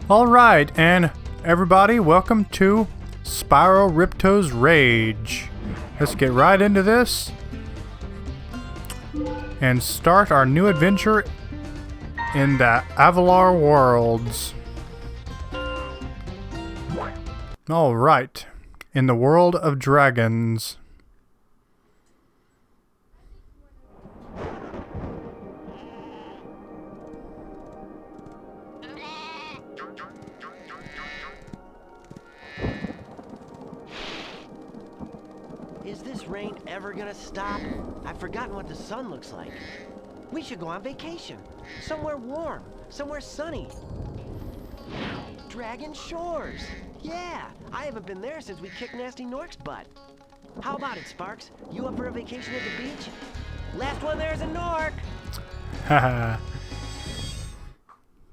Alright, and everybody, welcome to Spyro Ripto's Rage. Let's get right into this and start our new adventure in the Avalar worlds. Alright, in the world of dragons. Is this rain ever gonna stop? I've forgotten what the sun looks like. We should go on vacation. Somewhere warm. Somewhere sunny. Dragon Shores. Yeah, I haven't been there since we kicked Nasty Nork's butt. How about it, Sparks? You up for a vacation at the beach? Last one there's a Nork. Haha.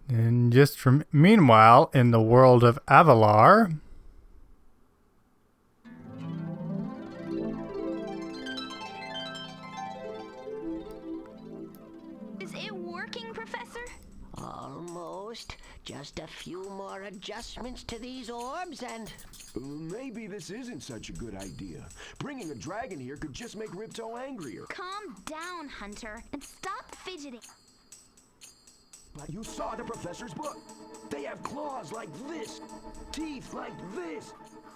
And just from meanwhile, in the world of Avalar. Is it working, Professor? Almost. Just a few more adjustments to these orbs and... Maybe this isn't such a good idea. Bringing a dragon here could just make Ripto angrier. Calm down, Hunter, and stop fidgeting. But you saw the professor's book. They have claws like this, teeth like this,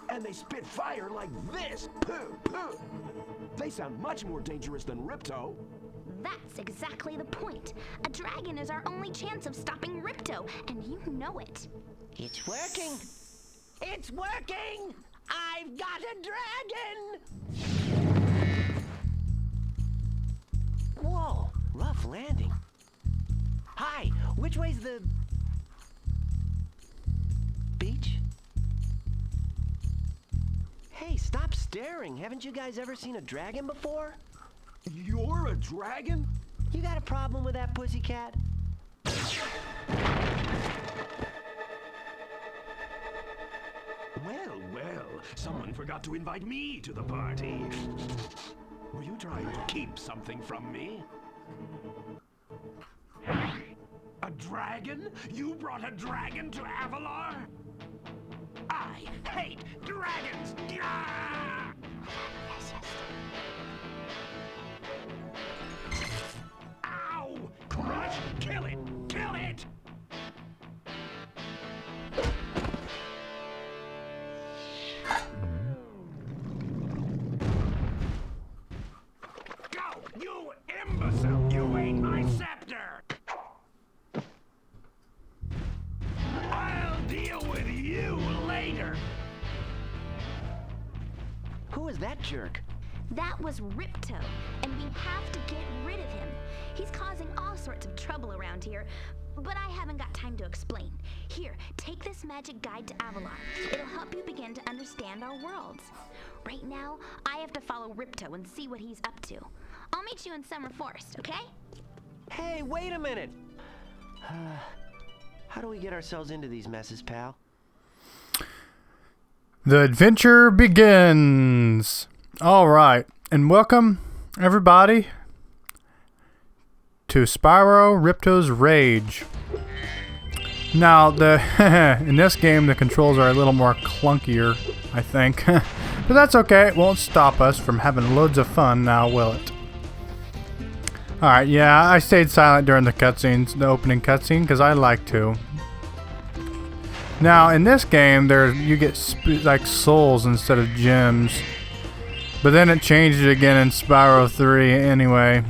and they spit fire like this. Pooh, pooh. They sound much more dangerous than Ripto. That's exactly the point. A dragon is our only chance of stopping Ripto, and you know it. It's working! It's working! I've got a dragon! Whoa, rough landing. Hi, which way's the... beach? Hey, stop staring. Haven't you guys ever seen a dragon before? You're a dragon? You got a problem with that, pussycat? Well, someone forgot to invite me to the party. Were you trying to keep something from me? A dragon? You brought a dragon to Avalar? I hate dragons! Gah! Ow! Crush! Kill it! Kill it! Go! You imbecile! You ate my scepter! I'll deal with you later! Who is that jerk? That was Ripto, and we have to get rid of him. He's causing all sorts of trouble around here, but I haven't got time to explain. Here, take this magic guide to Avalar. It'll help you begin to understand our worlds. Right now, I have to follow Ripto and see what he's up to. I'll meet you in Summer Forest, okay? Hey, wait a minute! How do we get ourselves into these messes, pal? The adventure begins! Alright, and welcome, everybody, to Spyro Ripto's Rage. Now, in this game, the controls are a little more clunkier, I think. But that's okay, it won't stop us from having loads of fun now, will it? Alright, yeah, I stayed silent during the cutscenes, the opening cutscene, because I like to. Now, in this game, you get like souls instead of gems. But then it changed it again in Spyro 3 anyway.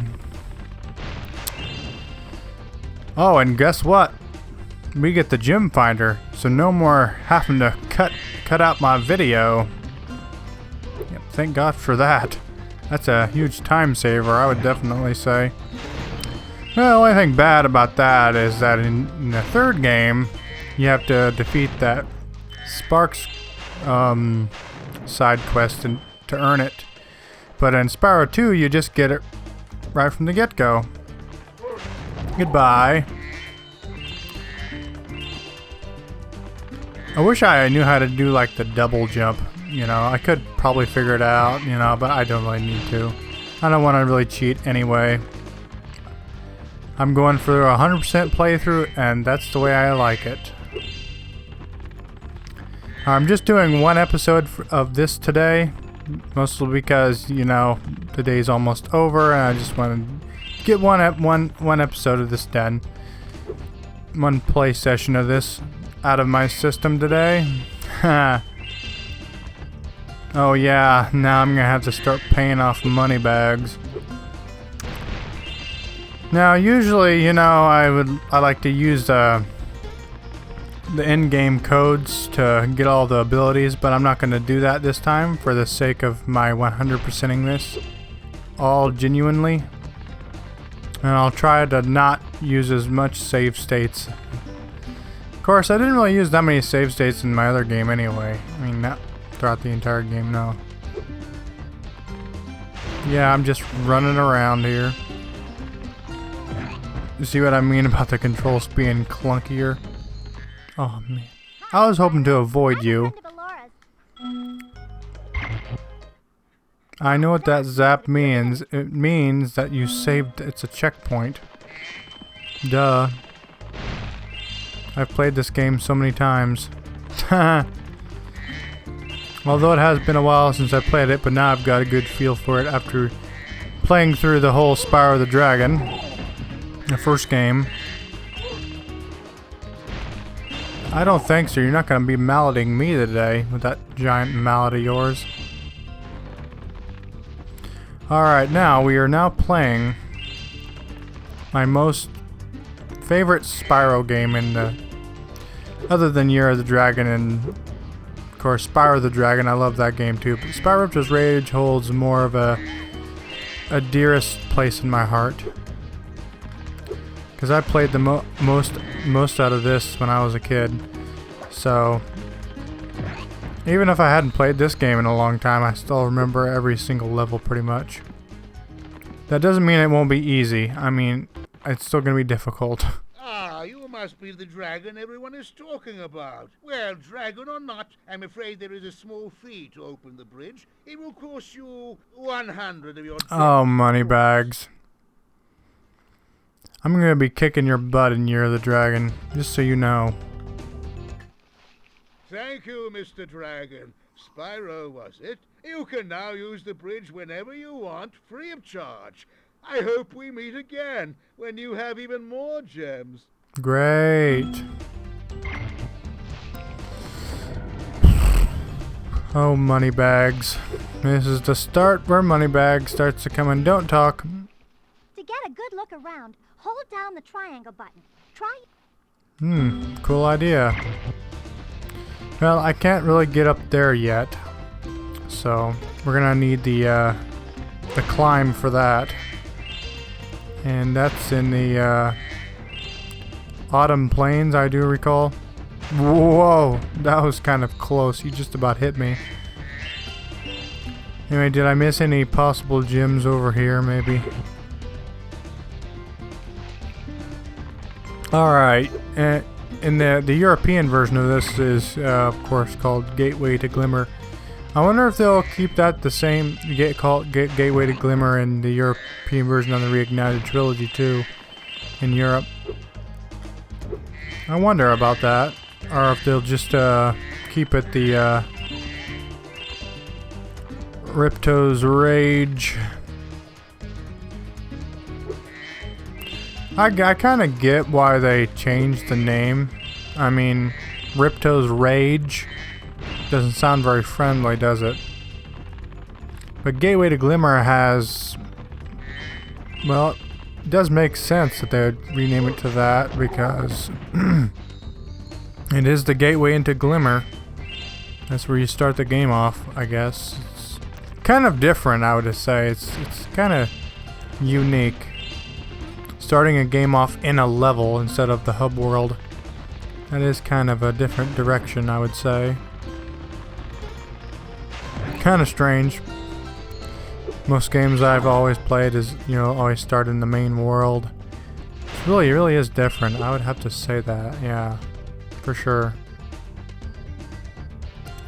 Oh, and guess what? We get the gem finder, so no more having to cut out my video. Yep, thank God for that. That's a huge time saver, I would definitely say. Well, the only thing bad about that is that in the third game, you have to defeat that Sparks side quest to earn it. But in Spyro 2, you just get it right from the get-go. Goodbye. I wish I knew how to do like the double jump you know, I could probably figure it out, you know, but I don't really need to. I don't want to really cheat anyway. I'm going for a 100% playthrough, and that's the way I like it. I'm just doing one episode of this today, mostly because, you know, the day's almost over, and I just want to get one episode of this done. One play session of this out of my system today. Oh yeah, now I'm gonna have to start paying off money bags. Now usually, you know, I like to use the in-game codes to get all the abilities, but I'm not gonna do that this time for the sake of my 100%ing this all genuinely. And I'll try to not use as much save states. Of course, I didn't really use that many save states in my other game anyway. I mean, not throughout the entire game, no. Yeah, I'm just running around here. You see what I mean about the controls being clunkier? Oh man. I was hoping to avoid you. I know what that zap means. It means that you saved. It's a checkpoint. Duh. I've played this game so many times. Although it has been a while since I played it, but now I've got a good feel for it after playing through the whole Spyro the Dragon. The first game. I don't think so. You're not going to be malading me today with that giant mallet of yours. Alright, now we are now playing my most favorite Spyro game in the... other than Year of the Dragon and... of course, Spyro the Dragon. I love that game too. But Spyro Ripto's Rage holds more of a dearest place in my heart. Because I played the most out of this when I was a kid. So, even if I hadn't played this game in a long time, I still remember every single level pretty much. That doesn't mean it won't be easy. I mean, it's still going to be difficult. Ah, you must be the dragon everyone is talking about. Well, dragon or not, I'm afraid there is a small fee to open the bridge. It will cost you 100 of your... Oh, money bags. I'm gonna be kicking your butt in Year of the Dragon, just so you know. Thank you, Mr. Dragon. Spyro, was it? You can now use the bridge whenever you want, free of charge. I hope we meet again, when you have even more gems. Great. Oh, money bags. This is the start where money bags starts to come and don't talk. To get a good look around, hold down the triangle button. Try. Cool idea. Well, I can't really get up there yet, so we're gonna need the climb for that, and that's in the Autumn Plains, I do recall. Whoa, that was kind of close. You just about hit me. Anyway, did I miss any possible gems over here, maybe? Alright, in the European version of this is, of course, called Gateway to Glimmer. I wonder if they'll keep that the same, Gateway to Glimmer in the European version on the Reignited Trilogy too, in Europe. I wonder about that, or if they'll just keep it the Ripto's Rage. I kind of get why they changed the name. I mean, Ripto's Rage doesn't sound very friendly, does it? But Gateway to Glimmer has... well, it does make sense that they would rename it to that, because it is the gateway into Glimmer. That's where you start the game off, I guess. It's kind of different, I would just say. It's kind of unique. Starting a game off in a level instead of the hub world. That is kind of a different direction, I would say. Kind of strange. Most games I've always played is, you know, always start in the main world. It really is different. I would have to say that, yeah. For sure.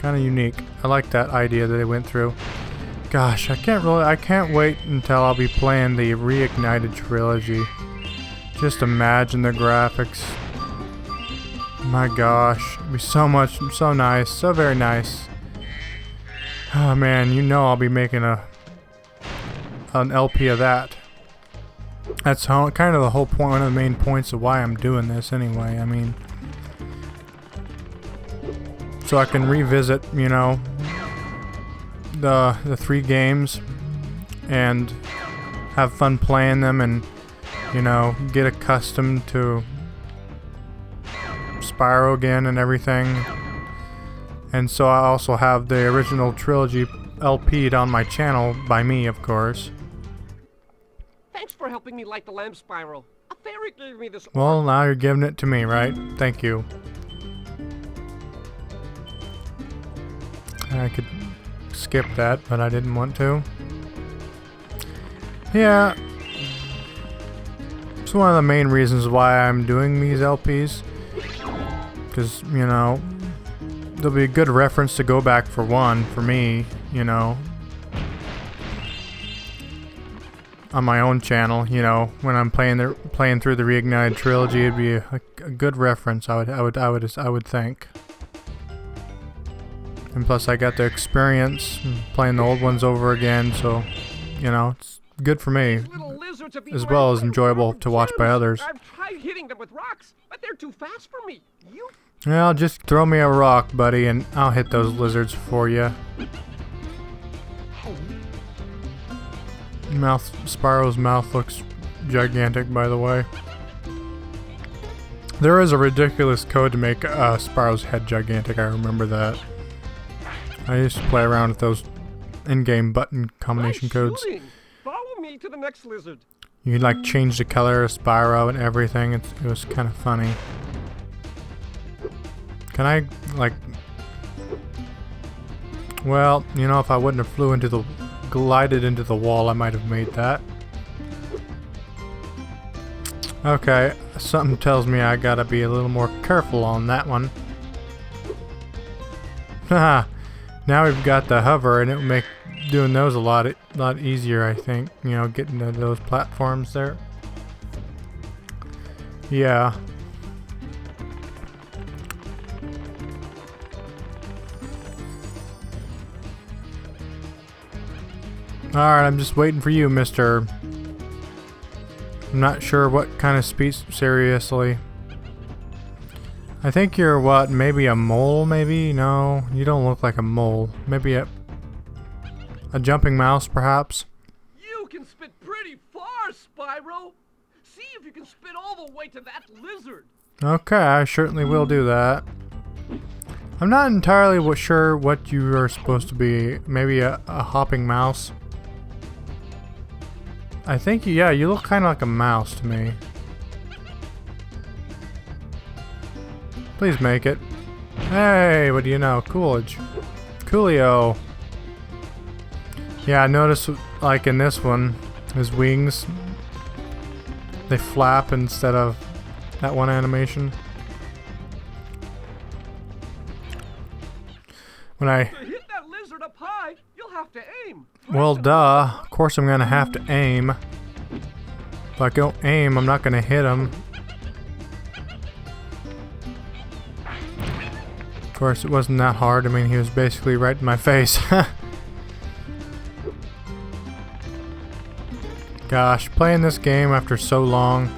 Kind of unique. I like that idea that they went through. Gosh, I can't wait until I'll be playing the Reignited trilogy. Just imagine the graphics. My gosh, it'd be so nice, so very nice. Oh man, you know I'll be making an LP of that. That's kind of the whole point, one of the main points of why I'm doing this anyway. I mean, so I can revisit, you know, the 3 games and have fun playing them, and you know, get accustomed to Spyro again and everything. And so I also have the original trilogy LP'd on my channel by me, of course. Thanks for helping me light the lamp, Spyro. A fairy gave me this. Well, now you're giving it to me, right? Thank you. I could skip that, but I didn't want to. Yeah. It's one of the main reasons why I'm doing these LPs. Because, you know, there'll be a good reference to go back for one, for me, you know. On my own channel, you know, when I'm playing through the Reignited trilogy, it'd be a good reference. I would think. And plus, I got the experience playing the old ones over again, so you know, it's good for me, as well as enjoyable to watch by others. I've tried hitting them with rocks, but they're too fast for me. Well, just throw me a rock, buddy, and I'll hit those lizards for you. Spyro's mouth looks gigantic, by the way. There is a ridiculous code to make Spyro's head gigantic, I remember that. I used to play around with those in-game button combination codes. Follow me to the next lizard. You could like change the color of Spyro and everything. It was kind of funny. Can I like... Well, you know, if I wouldn't have glided into the wall, I might have made that. Okay, something tells me I gotta be a little more careful on that one. Haha, now we've got the hover, and it will make doing those a lot easier, I think. You know, getting to those platforms there. Yeah. Alright, I'm just waiting for you, mister. I'm not sure what kind of speech, seriously. I think you're what, maybe a mole, maybe? No, you don't look like a mole. Maybe a jumping mouse, perhaps? You can spit pretty far, Spyro. See if you can spit all the way to that lizard. Okay, I certainly will do that. I'm not entirely sure what you are supposed to be. Maybe a hopping mouse? I think, yeah, you look kind of like a mouse to me. Please make it. Hey, what do you know? Coolidge. Coolio. Yeah, I noticed, like in this one, his wings, they flap instead of that one animation. When I... To hit that lizard up high, you'll have to aim. Well, duh. Of course I'm gonna have to aim. If I don't aim, I'm not gonna hit him. Of course, it wasn't that hard. I mean, he was basically right in my face. Gosh, playing this game after so long,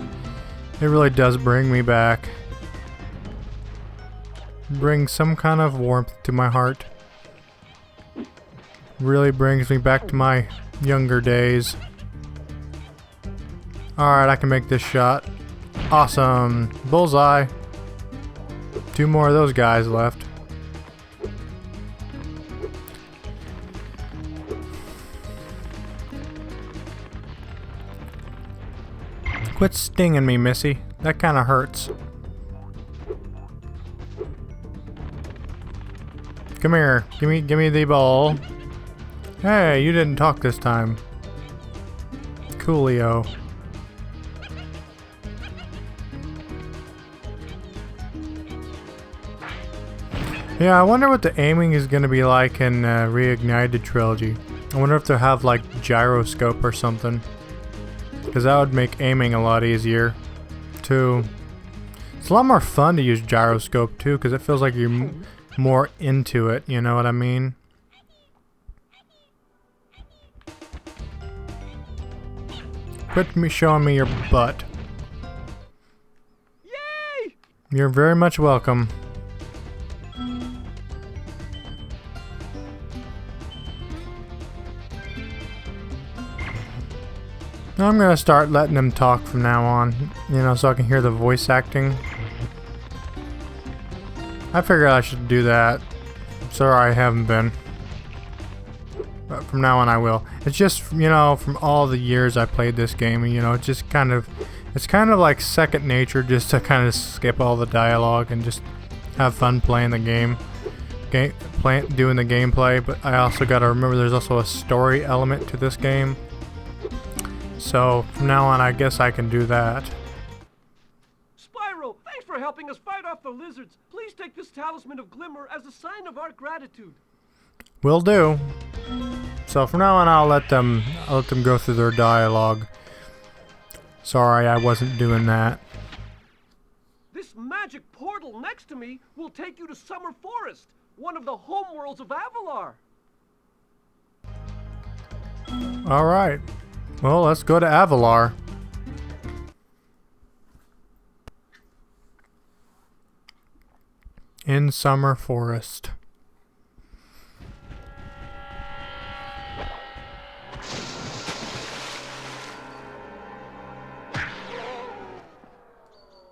it really does bring me back. Bring some kind of warmth to my heart. Really brings me back to my younger days. Alright, I can make this shot. Awesome. Bullseye. 2 more of those guys left. Quit stinging me, Missy. That kind of hurts. Come here. Give me the ball. Hey, you didn't talk this time. Coolio. Yeah, I wonder what the aiming is going to be like in Reignited Trilogy. I wonder if they'll have like gyroscope or something. Because that would make aiming a lot easier too. It's a lot more fun to use gyroscope too, because it feels like you're more into it, you know what I mean? Quit me showing me your butt. Yay! You're very much welcome. I'm gonna start letting them talk from now on, you know, so I can hear the voice acting. I figured I should do that. Sorry I haven't been. But from now on I will. It's just, you know, from all the years I played this game, you know, it's just kind of, it's kind of like second nature just to kind of skip all the dialogue and just have fun playing the game. Doing the gameplay, but I also gotta remember there's also a story element to this game. So, from now on, I guess I can do that. Spyro, thanks for helping us fight off the lizards. Please take this talisman of Glimmer as a sign of our gratitude. Will do. So from now on, I'll let them go through their dialogue. Sorry, I wasn't doing that. This magic portal next to me will take you to Summer Forest, one of the homeworlds of Avalar. All right. Well, let's go to Avalar. In Summer Forest.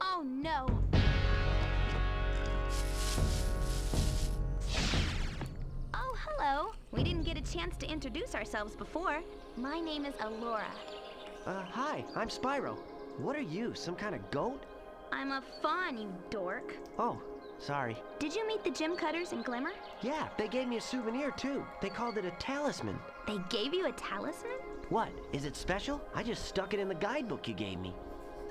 Oh no. Oh, hello. We didn't get a chance to introduce ourselves before. My name is Alora. Hi, I'm Spyro. What are you, some kind of goat? I'm a fawn, you dork. Oh, sorry. Did you meet the gym cutters in Glimmer? Yeah, they gave me a souvenir too. They called it a talisman. They gave you a talisman? What, is it special? I just stuck it in the guidebook you gave me.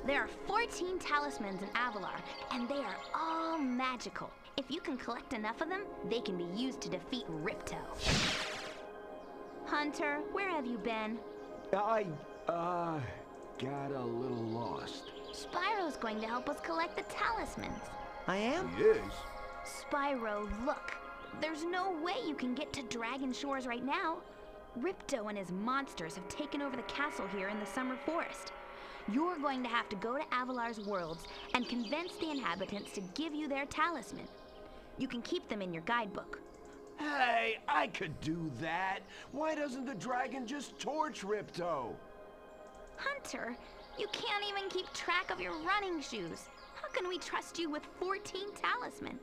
There are 14 talismans in Avalar, and they are all magical. If you can collect enough of them, they can be used to defeat Ripto. Hunter, where have you been? I, got a little lost. Spyro's going to help us collect the talismans. I am? Yes. Spyro, look. There's no way you can get to Dragon Shores right now. Ripto and his monsters have taken over the castle here in the Summer Forest. You're going to have to go to Avalar's worlds and convince the inhabitants to give you their talisman. You can keep them in your guidebook. Hey, I could do that. Why doesn't the dragon just torch Ripto? Hunter, you can't even keep track of your running shoes. How can we trust you with 14 talisman?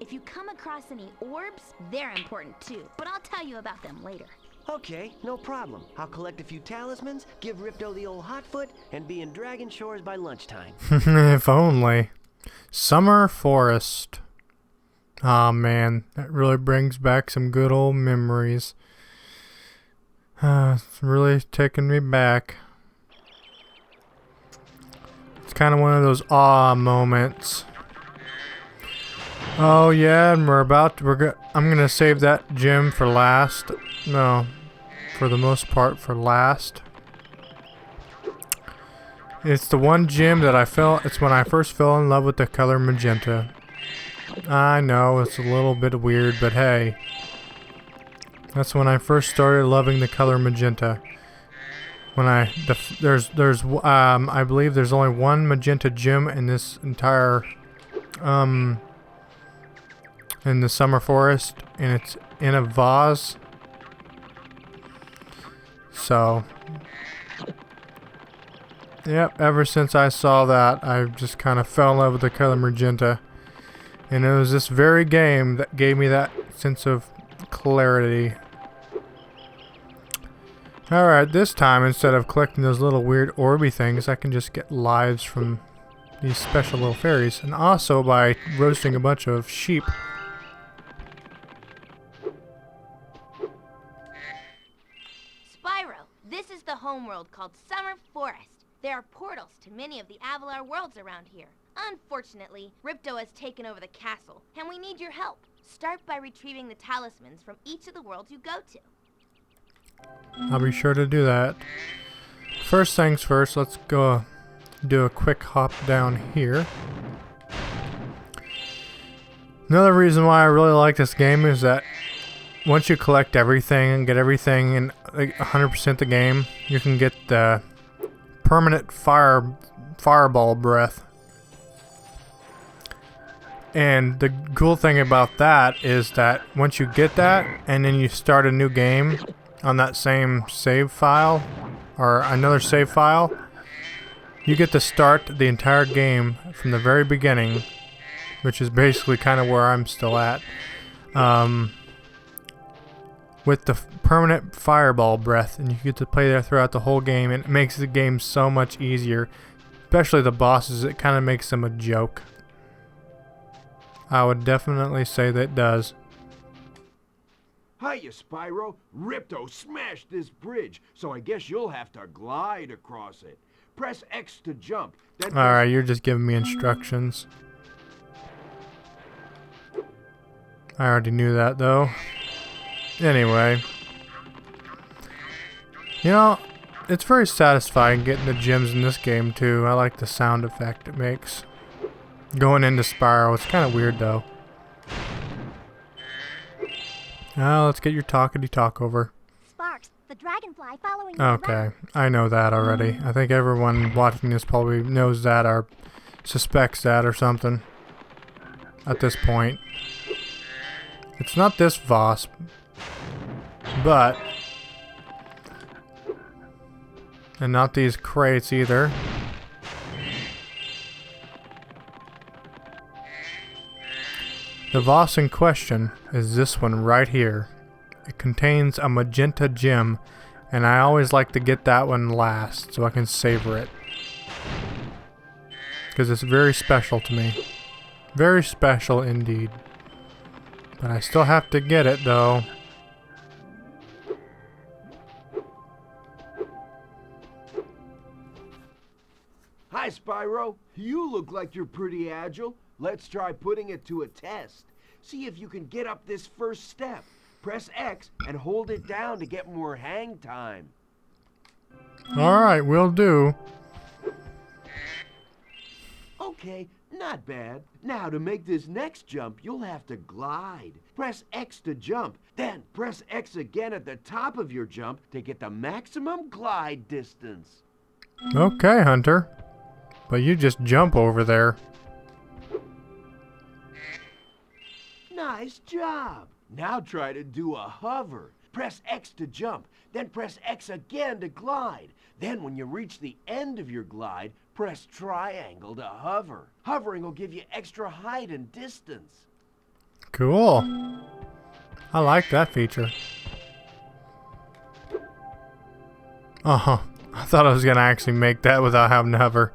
If you come across any orbs, they're important too, but I'll tell you about them later. Okay, no problem. I'll collect a few talismans, give Ripto the old hot foot, and be in Dragon Shores by lunchtime. If only. Summer Forest. Aw, man, that really brings back some good old memories. It's really taking me back. It's kind of one of those awe moments. Oh yeah, and I'm gonna save that gym for last. No, for the most part for last. It's the one gym that it's when I first fell in love with the color magenta. I know, it's a little bit weird, but hey. That's when I first started loving the color magenta. When I believe there's only one magenta gym in this entire in the Summer Forest, and it's in a vase. So yep, ever since I saw that, I just kind of fell in love with the color magenta. And it was this very game that gave me that sense of clarity. Alright, this time, instead of collecting those little weird orby things, I can just get lives from these special little fairies. And also by roasting a bunch of sheep. Spyro, this is the homeworld called Summer Forest. There are portals to many of the Avalar worlds around here. Unfortunately, Ripto has taken over the castle, and we need your help. Start by retrieving the talismans from each of the worlds you go to. I'll be sure to do that. First things first, let's go do a quick hop down here. Another reason why I really like this game is that once you collect everything and get everything in 100% the game, you can get the permanent fireball breath. And the cool thing about that is that once you get that and then you start a new game on that same save file or another save file, you get to start the entire game from the very beginning, which is basically kind of where I'm still at, with the permanent fireball breath, and you get to play there throughout the whole game, and it makes the game so much easier, especially the bosses. It kind of makes them a joke. I would definitely say that it does. Hiya, Spyro. Ripto smashed this bridge, so I guess you'll have to glide across it. Press X to jump. Then Alright, you're just giving me instructions. I already knew that, though. Anyway. You know, it's very satisfying getting the gems in this game, too. I like the sound effect it makes. Going into Spyro, it's kind of weird, though. Now, let's get your talkity-talk over. Sparks, the dragonfly following you Okay, around. I know that already. I think everyone watching this probably knows that or suspects that or something at this point. It's not this Voss, but... and not these crates either. The Voss in question is this one right here. It contains a magenta gem, and I always like to get that one last so I can savor it. Because it's very special to me. Very special indeed. But I still have to get it though. Hi, Spyro. You look like you're pretty agile. Let's try putting it to a test. See if you can get up this first step. Press X and hold it down to get more hang time. Alright, will do. Okay, not bad. Now to make this next jump, you'll have to glide. Press X to jump, then press X again at the top of your jump to get the maximum glide distance. Okay, Hunter. But you just jump over there. Nice job. Now try to do a hover. Press X to jump, then press X again to glide. Then when you reach the end of your glide, press triangle to hover. Hovering will give you extra height and distance. Cool. I like that feature. Uh-huh. I thought I was going to actually make that without having to hover.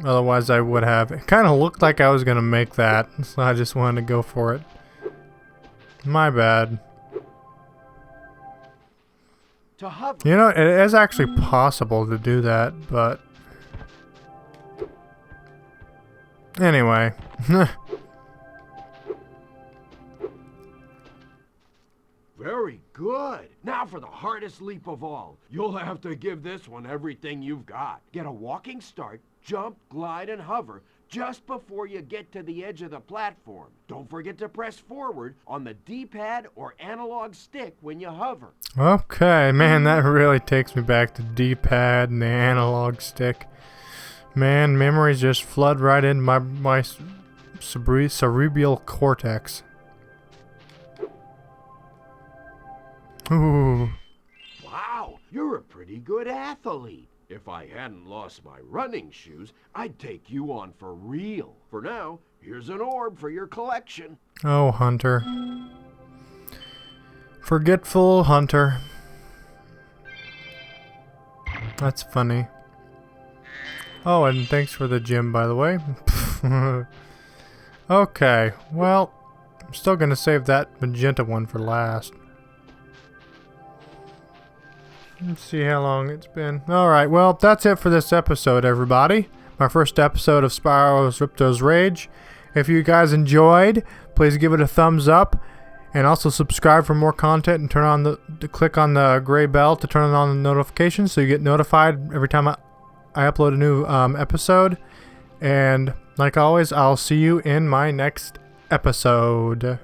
Otherwise I would have. It kind of looked like I was going to make that, so I just wanted to go for it. My bad. To hover. You know, it is actually possible to do that, but... anyway. Very good. Now for the hardest leap of all. You'll have to give this one everything you've got. Get a walking start, jump, glide, and hover just before you get to the edge of the platform. Don't forget to press forward on the D-pad or analog stick when you hover. Okay, man, that really takes me back to D-pad and the analog stick. Man, memories just flood right into my cerebral cortex. Ooh. Wow, you're a pretty good athlete. If I hadn't lost my running shoes, I'd take you on for real. For now, here's an orb for your collection. Oh, Hunter. Forgetful Hunter. That's funny. Oh, and thanks for the gym, by the way. Okay, well, I'm still gonna save that magenta one for last. Let's see how long it's been. Alright, well, that's it for this episode, everybody. My first episode of Spyro's Ripto's Rage. If you guys enjoyed, please give it a thumbs up. And also subscribe for more content and turn on click on the gray bell to turn on the notifications so you get notified every time I upload a new episode. And like always, I'll see you in my next episode.